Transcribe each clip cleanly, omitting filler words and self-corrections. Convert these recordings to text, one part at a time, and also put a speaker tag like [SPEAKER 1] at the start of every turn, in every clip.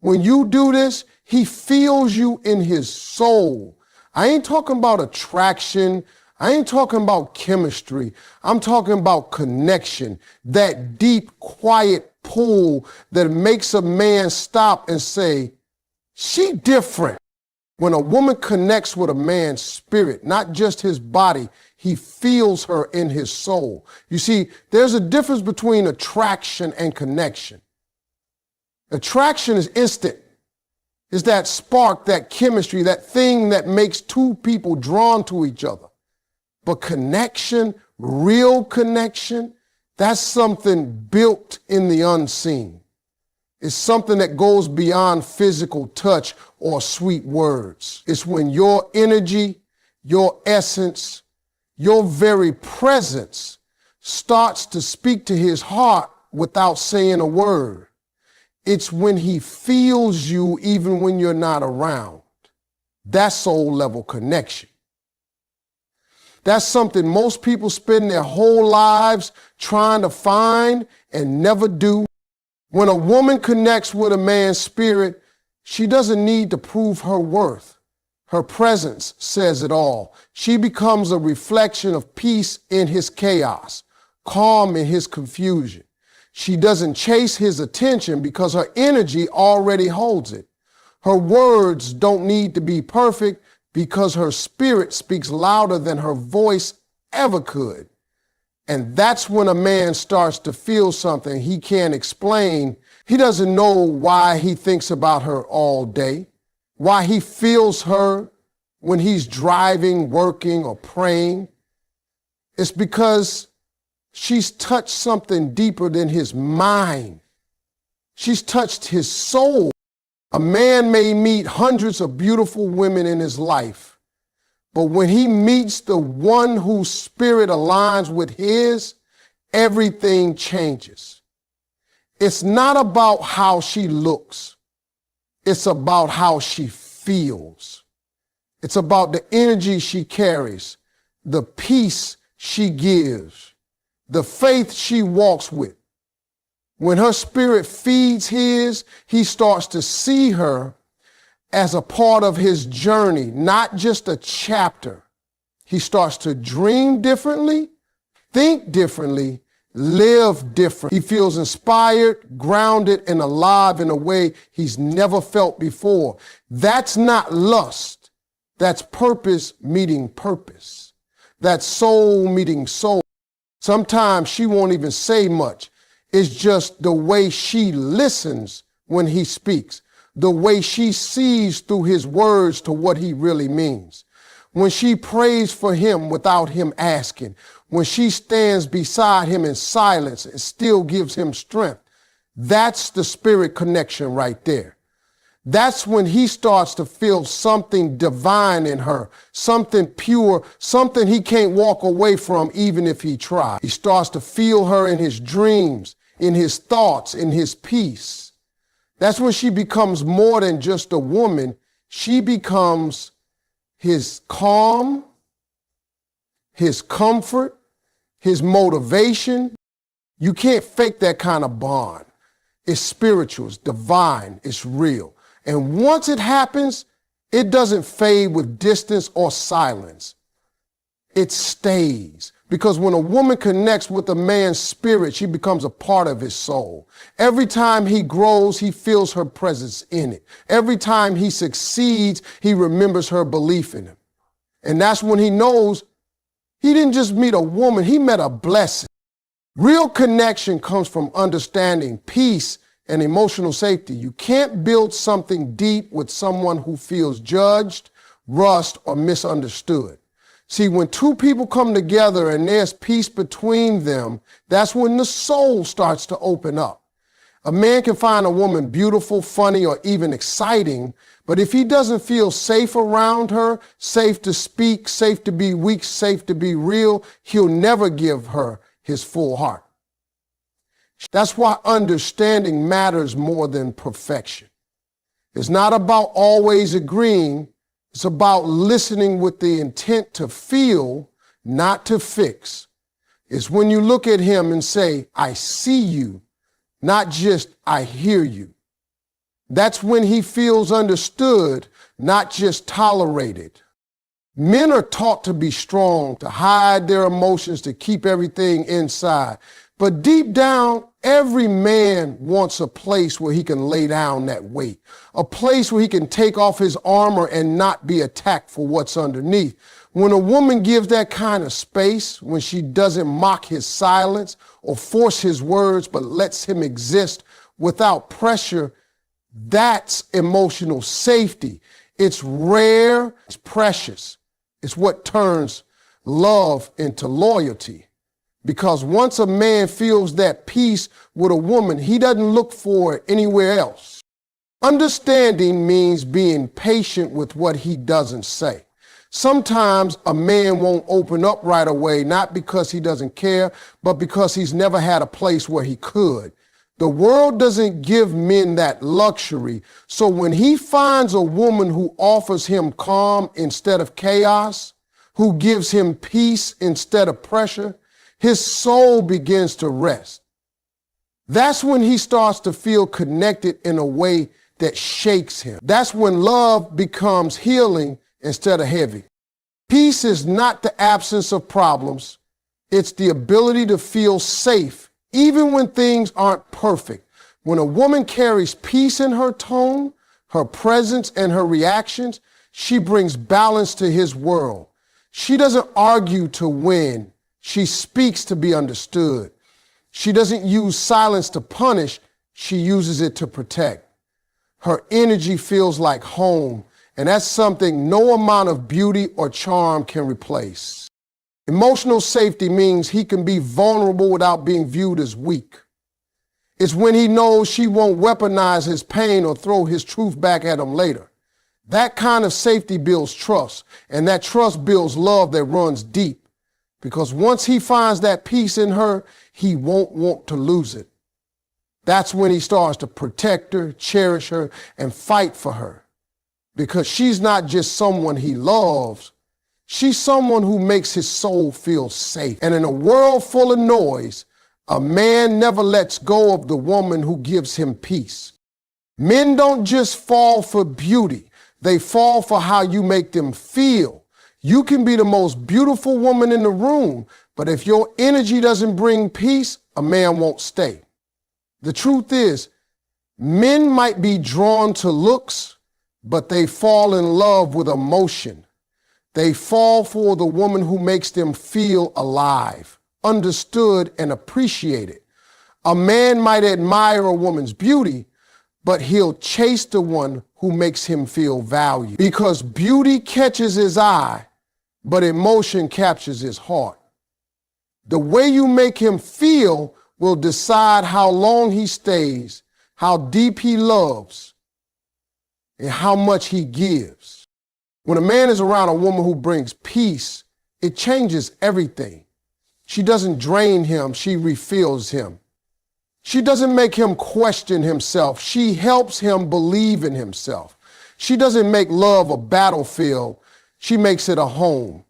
[SPEAKER 1] When you do this, he feels you in his soul. I ain't talking about attraction. I ain't talking about chemistry. I'm talking about connection, that deep, quiet pull that makes a man stop and say, she different. When a woman connects with a man's spirit, not just his body, he feels her in his soul. You see, there's a difference between attraction and connection. Attraction is instant. It's that spark, that chemistry, that thing that makes two people drawn to each other. But connection, real connection, that's something built in the unseen. It's something that goes beyond physical touch or sweet words. It's when your energy, your essence, your very presence starts to speak to his heart without saying a word. It's when he feels you even when you're not around. That's soul level connection. That's something most people spend their whole lives trying to find and never do. When a woman connects with a man's spirit, she doesn't need to prove her worth. Her presence says it all. She becomes a reflection of peace in his chaos, calm in his confusion. She doesn't chase his attention because her energy already holds it. Her words don't need to be perfect because her spirit speaks louder than her voice ever could. And that's when a man starts to feel something he can't explain. He doesn't know why he thinks about her all day, why he feels her when he's driving, working, or praying. It's because she's touched something deeper than his mind. She's touched his soul. A man may meet hundreds of beautiful women in his life, but when he meets the one whose spirit aligns with his, everything changes. It's not about how she looks. It's about how she feels. It's about the energy she carries, the peace she gives, the faith she walks with. When her spirit feeds his, he starts to see her as a part of his journey, not just a chapter. He starts to dream differently, think differently, live different. He feels inspired, grounded, and alive in a way he's never felt before. That's not lust. That's purpose meeting purpose. That's soul meeting soul. Sometimes she won't even say much. It's just the way she listens when he speaks, the way she sees through his words to what he really means. When she prays for him without him asking, when she stands beside him in silence and still gives him strength, that's the spirit connection right there. That's when he starts to feel something divine in her, something pure, something he can't walk away from even if he tries. He starts to feel her in his dreams, in his thoughts, in his peace. That's when she becomes more than just a woman. She becomes his calm, his comfort, his motivation. You can't fake that kind of bond. It's spiritual, it's divine, it's real. And once it happens, it doesn't fade with distance or silence. It stays. Because when a woman connects with a man's spirit, she becomes a part of his soul. Every time he grows, he feels her presence in it. Every time he succeeds, he remembers her belief in him. And that's when he knows he didn't just meet a woman, he met a blessing. Real connection comes from understanding peace and emotional safety. You can't build something deep with someone who feels judged, rushed, or misunderstood. See, when two people come together and there's peace between them, that's when the soul starts to open up. A man can find a woman beautiful, funny, or even exciting, but if he doesn't feel safe around her, safe to speak, safe to be weak, safe to be real, he'll never give her his full heart. That's why understanding matters more than perfection. It's not about always agreeing. It's about listening with the intent to feel, not to fix. It's when you look at him and say, I see you, not just I hear you. That's when he feels understood, not just tolerated. Men are taught to be strong, to hide their emotions, to keep everything inside. But deep down, every man wants a place where he can lay down that weight, a place where he can take off his armor and not be attacked for what's underneath. When a woman gives that kind of space, when she doesn't mock his silence or force his words, but lets him exist without pressure, that's emotional safety. It's rare, it's precious. It's what turns love into loyalty. Because once a man feels that peace with a woman, he doesn't look for it anywhere else. Understanding means being patient with what he doesn't say. Sometimes a man won't open up right away, not because he doesn't care, but because he's never had a place where he could. The world doesn't give men that luxury. So when he finds a woman who offers him calm instead of chaos, who gives him peace instead of pressure, his soul begins to rest. That's when he starts to feel connected in a way that shakes him. That's when love becomes healing instead of heavy. Peace is not the absence of problems. It's the ability to feel safe, even when things aren't perfect. When a woman carries peace in her tone, her presence, and her reactions, she brings balance to his world. She doesn't argue to win. She speaks to be understood. She doesn't use silence to punish. She uses it to protect. Her energy feels like home, and that's something no amount of beauty or charm can replace. Emotional safety means he can be vulnerable without being viewed as weak. It's when he knows she won't weaponize his pain or throw his truth back at him later. That kind of safety builds trust, and that trust builds love that runs deep. Because once he finds that peace in her, he won't want to lose it. That's when he starts to protect her, cherish her, and fight for her. Because she's not just someone he loves, she's someone who makes his soul feel safe. And in a world full of noise, a man never lets go of the woman who gives him peace. Men don't just fall for beauty, they fall for how you make them feel. You can be the most beautiful woman in the room, but if your energy doesn't bring peace, a man won't stay. The truth is, men might be drawn to looks, but they fall in love with emotion. They fall for the woman who makes them feel alive, understood, and appreciated. A man might admire a woman's beauty, but he'll chase the one who makes him feel valued. Because beauty catches his eye, but emotion captures his heart. The way you make him feel will decide how long he stays, how deep he loves, and how much he gives. When a man is around a woman who brings peace, it changes everything. She doesn't drain him, she refills him. She doesn't make him question himself, she helps him believe in himself. She doesn't make love a battlefield, she makes it a home.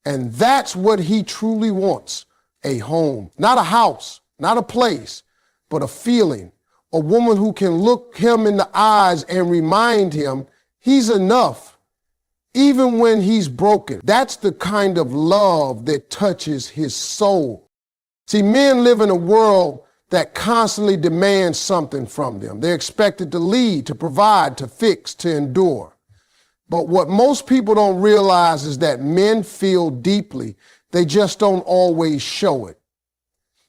[SPEAKER 1] And that's what he truly wants, a home. Not a house, not a place, but a feeling. A woman who can look him in the eyes and remind him he's enough, even when he's broken. That's the kind of love that touches his soul. See, men live in a world that constantly demands something from them. They're expected to lead, to provide, to fix, to endure. But what most people don't realize is that men feel deeply. They just don't always show it.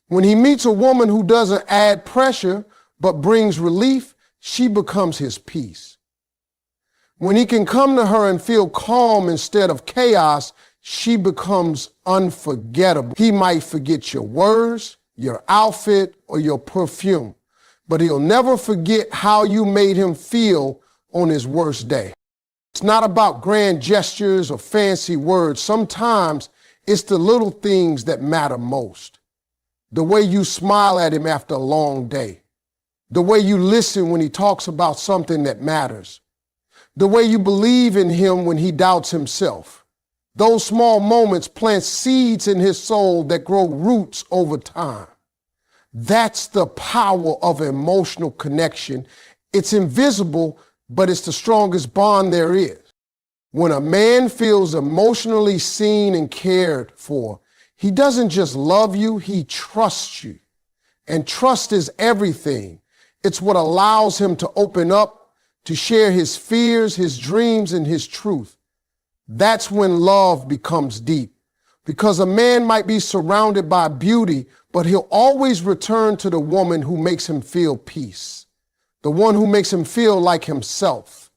[SPEAKER 1] When he meets a woman who doesn't add pressure, but brings relief, she becomes his peace. When he can come to her and feel calm instead of chaos, she becomes unforgettable. He might forget your words, your outfit, or your perfume, but he'll never forget how you made him feel on his worst day. It's not about grand gestures or fancy words. Sometimes it's the little things that matter most. The way you smile at him after a long day. The way you listen when he talks about something that matters. The way you believe in him when he doubts himself. Those small moments plant seeds in his soul that grow roots over time. That's the power of emotional connection, It's invisible, but it's the strongest bond there is. When a man feels emotionally seen and cared for, he doesn't just love you, he trusts you. And trust is everything. It's what allows him to open up, to share his fears, his dreams, and his truth. That's when love becomes deep. Because a man might be surrounded by beauty, but he'll always return to the woman who makes him feel peace. The one who makes him feel like himself.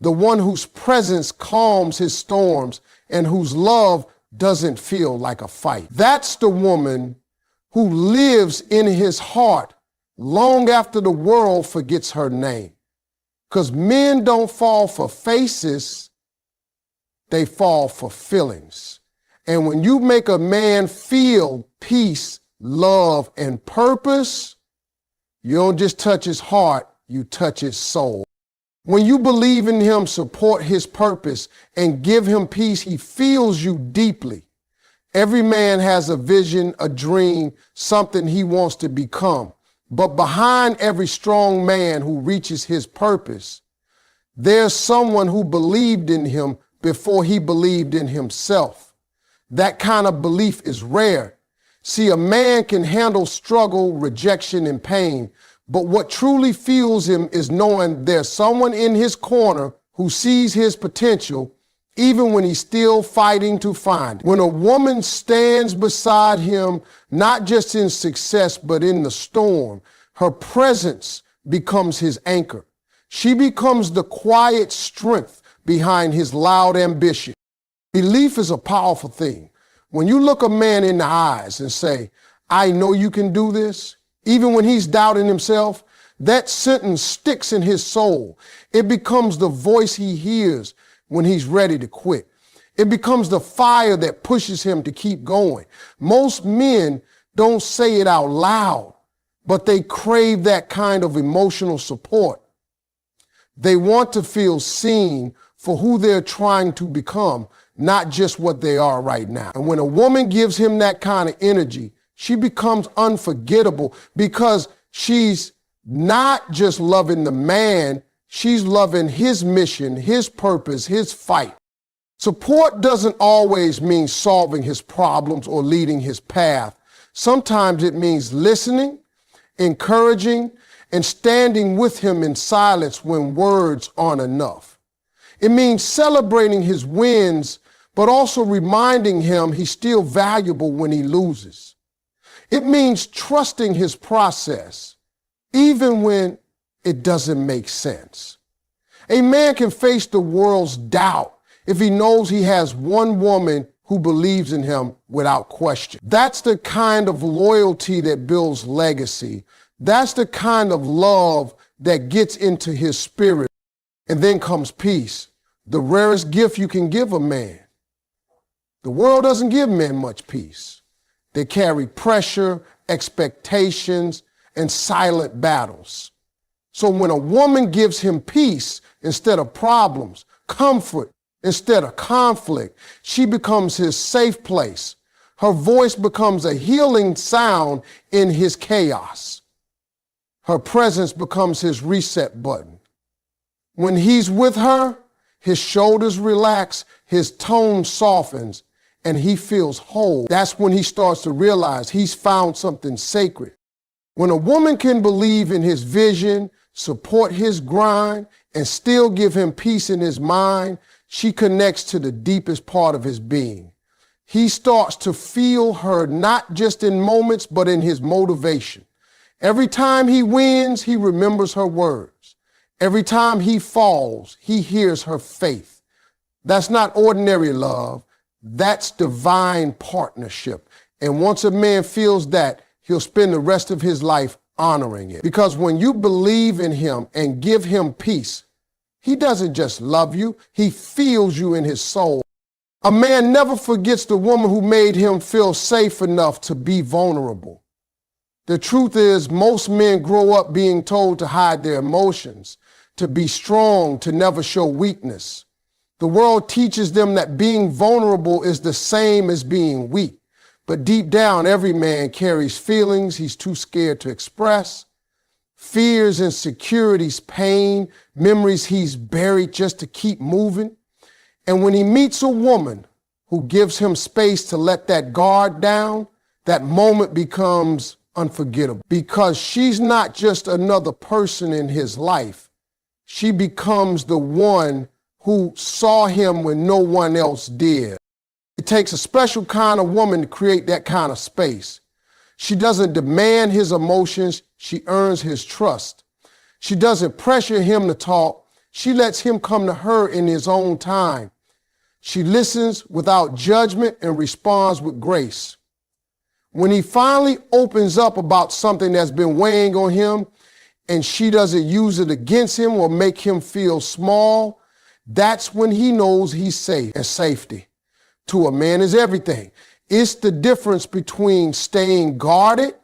[SPEAKER 1] The one whose presence calms his storms and whose love doesn't feel like a fight. That's the woman who lives in his heart long after the world forgets her name. Because men don't fall for faces, they fall for feelings. And when you make a man feel peace, love, and purpose, you don't just touch his heart, you touch his soul. When you believe in him, support his purpose, and give him peace, he feels you deeply. Every man has a vision, a dream, something he wants to become. But behind every strong man who reaches his purpose, there's someone who believed in him before he believed in himself. That kind of belief is rare. See, a man can handle struggle, rejection, and pain, but what truly fuels him is knowing there's someone in his corner who sees his potential, even when he's still fighting to find it. When a woman stands beside him, not just in success, but in the storm, her presence becomes his anchor. She becomes the quiet strength behind his loud ambition. Belief is a powerful thing. When you look a man in the eyes and say, I know you can do this, even when he's doubting himself, that sentence sticks in his soul. It becomes the voice he hears when he's ready to quit. It becomes the fire that pushes him to keep going. Most men don't say it out loud, but they crave that kind of emotional support. They want to feel seen for who they're trying to become, not just what they are right now. And when a woman gives him that kind of energy, she becomes unforgettable because she's not just loving the man, she's loving his mission, his purpose, his fight. Support doesn't always mean solving his problems or leading his path. Sometimes it means listening, encouraging, and standing with him in silence when words aren't enough. It means celebrating his wins, but also reminding him he's still valuable when he loses. It means trusting his process, even when it doesn't make sense. A man can face the world's doubt if he knows he has one woman who believes in him without question. That's the kind of loyalty that builds legacy. That's the kind of love that gets into his spirit. And then comes peace, the rarest gift you can give a man. The world doesn't give men much peace. They carry pressure, expectations, and silent battles. So when a woman gives him peace instead of problems, comfort instead of conflict, she becomes his safe place. Her voice becomes a healing sound in his chaos. Her presence becomes his reset button. When he's with her, his shoulders relax, his tone softens, and he feels whole. That's when he starts to realize he's found something sacred. When a woman can believe in his vision, support his grind, and still give him peace in his mind, she connects to the deepest part of his being. He starts to feel her not just in moments, but in his motivation. Every time he wins, he remembers her words. Every time he falls, he hears her faith. That's not ordinary love. That's divine partnership. And once a man feels that, he'll spend the rest of his life honoring it. Because when you believe in him and give him peace, he doesn't just love you, he feels you in his soul. A man never forgets the woman who made him feel safe enough to be vulnerable. The truth is, most men grow up being told to hide their emotions, to be strong, to never show weakness. The world teaches them that being vulnerable is the same as being weak. But deep down, every man carries feelings he's too scared to express. fears, insecurities, pain, memories he's buried just to keep moving. And when he meets a woman who gives him space to let that guard down, that moment becomes unforgettable because she's not just another person in his life. She becomes the one who saw him when no one else did. It takes a special kind of woman to create that kind of space. She doesn't demand his emotions, she earns his trust. She doesn't pressure him to talk, she lets him come to her in his own time. She listens without judgment and responds with grace. When he finally opens up about something that's been weighing on him and she doesn't use it against him or make him feel small, that's when he knows he's safe. And safety to a man is everything. It's the difference between staying guarded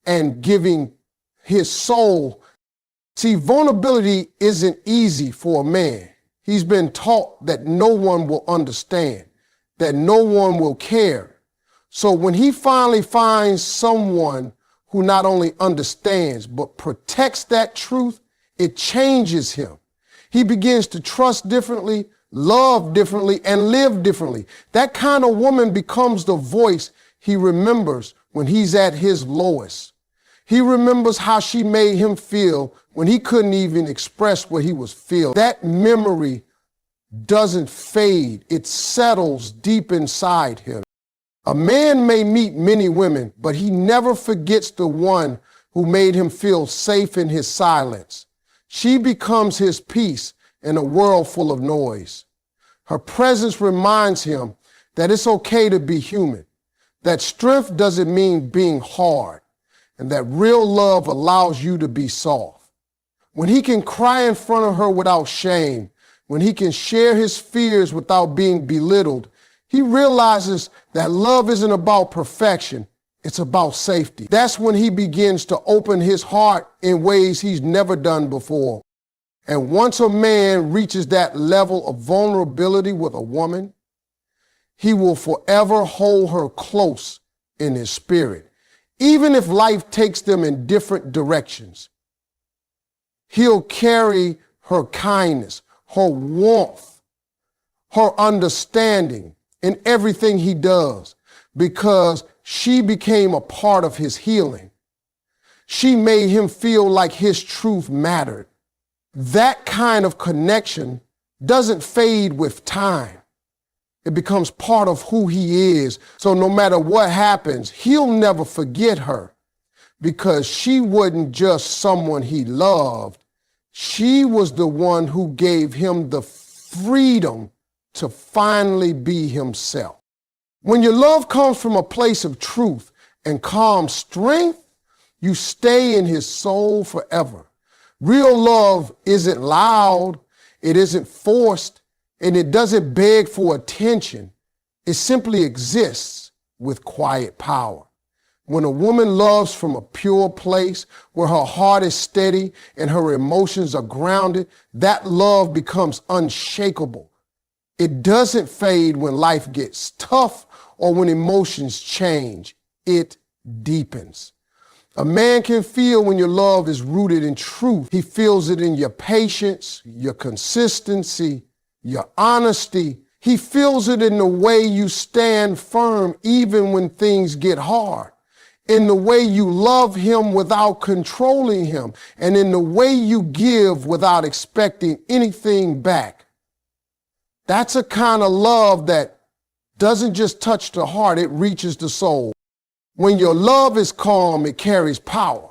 [SPEAKER 1] and giving his soul. See, vulnerability isn't easy for a man. He's been taught that no one will understand, that no one will care. So when he finally finds someone who not only understands, but protects that truth, it changes him. He begins to trust differently, love differently, and live differently. That kind of woman becomes the voice he remembers when he's at his lowest. He remembers how she made him feel when he couldn't even express what he was feeling. That memory doesn't fade. It settles deep inside him. A man may meet many women, but he never forgets the one who made him feel safe in his silence. She becomes his peace in a world full of noise. Her presence reminds him that it's okay to be human, that strength doesn't mean being hard, and that real love allows you to be soft. When he can cry in front of her without shame, when he can share his fears without being belittled, he realizes that love isn't about perfection, it's about safety. That's when he begins to open his heart in ways he's never done before. And once a man reaches that level of vulnerability with a woman, he will forever hold her close in his spirit. Even if life takes them in different directions, he'll carry her kindness, her warmth, her understanding in everything he does because she became a part of his healing. She made him feel like his truth mattered. That kind of connection doesn't fade with time. It becomes part of who he is. So no matter what happens, he'll never forget her because she wasn't just someone he loved. She was the one who gave him the freedom to finally be himself. When your love comes from a place of truth and calm strength, you stay in his soul forever. Real love isn't loud, it isn't forced, and it doesn't beg for attention. It simply exists with quiet power. When a woman loves from a pure place where her heart is steady and her emotions are grounded, that love becomes unshakable. It doesn't fade when life gets tough or when emotions change. It deepens. A man can feel when your love is rooted in truth. He feels it in your patience, your consistency, your honesty. He feels it in the way you stand firm even when things get hard, in the way you love him without controlling him, and in the way you give without expecting anything back. That's a kind of love that doesn't just touch the heart, it reaches the soul. When your love is calm, it carries power.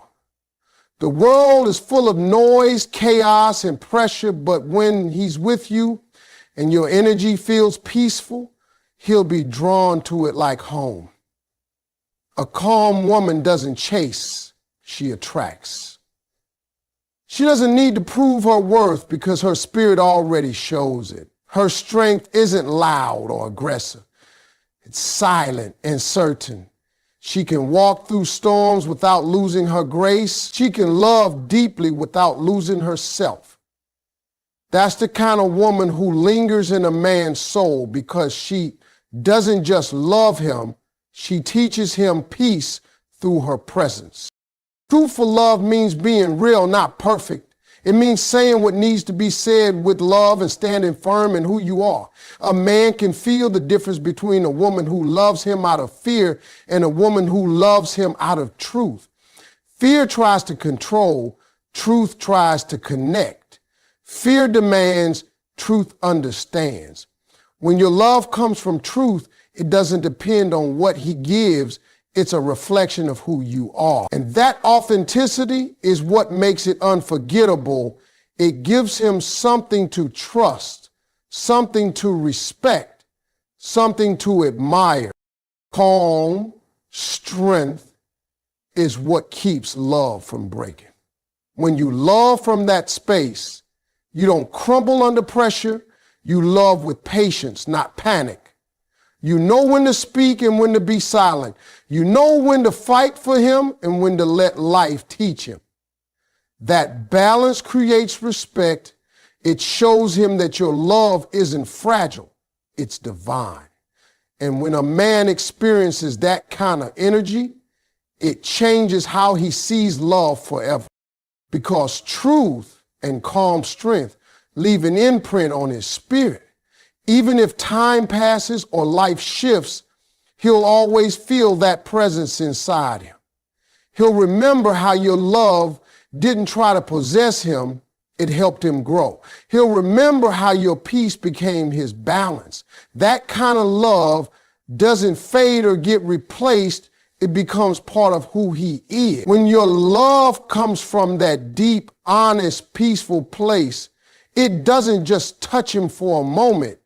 [SPEAKER 1] The world is full of noise, chaos, and pressure, but when he's with you and your energy feels peaceful, he'll be drawn to it like home. A calm woman doesn't chase, she attracts. She doesn't need to prove her worth because her spirit already shows it. Her strength isn't loud or aggressive. It's silent and certain. She can walk through storms without losing her grace. She can love deeply without losing herself. That's the kind of woman who lingers in a man's soul because she doesn't just love him, she teaches him peace through her presence. Truthful love means being real, not perfect. It means saying what needs to be said with love and standing firm in who you are. A man can feel the difference between a woman who loves him out of fear and a woman who loves him out of truth. Fear tries to control, truth tries to connect. Fear demands, truth understands. When your love comes from truth, it doesn't depend on what he gives. It's a reflection of who you are. And that authenticity is what makes it unforgettable. It gives him something to trust, something to respect, something to admire. Calm, strength is what keeps love from breaking. When you love from that space, you don't crumble under pressure. You love with patience, not panic. You know when to speak and when to be silent. You know when to fight for him and when to let life teach him. That balance creates respect. It shows him that your love isn't fragile, it's divine. And when a man experiences that kind of energy, it changes how he sees love forever. Because truth and calm strength leave an imprint on his spirit. Even if time passes or life shifts, he'll always feel that presence inside him. He'll remember how your love didn't try to possess him, it helped him grow. He'll remember how your peace became his balance. That kind of love doesn't fade or get replaced, it becomes part of who he is. When your love comes from that deep, honest, peaceful place, it doesn't just touch him for a moment.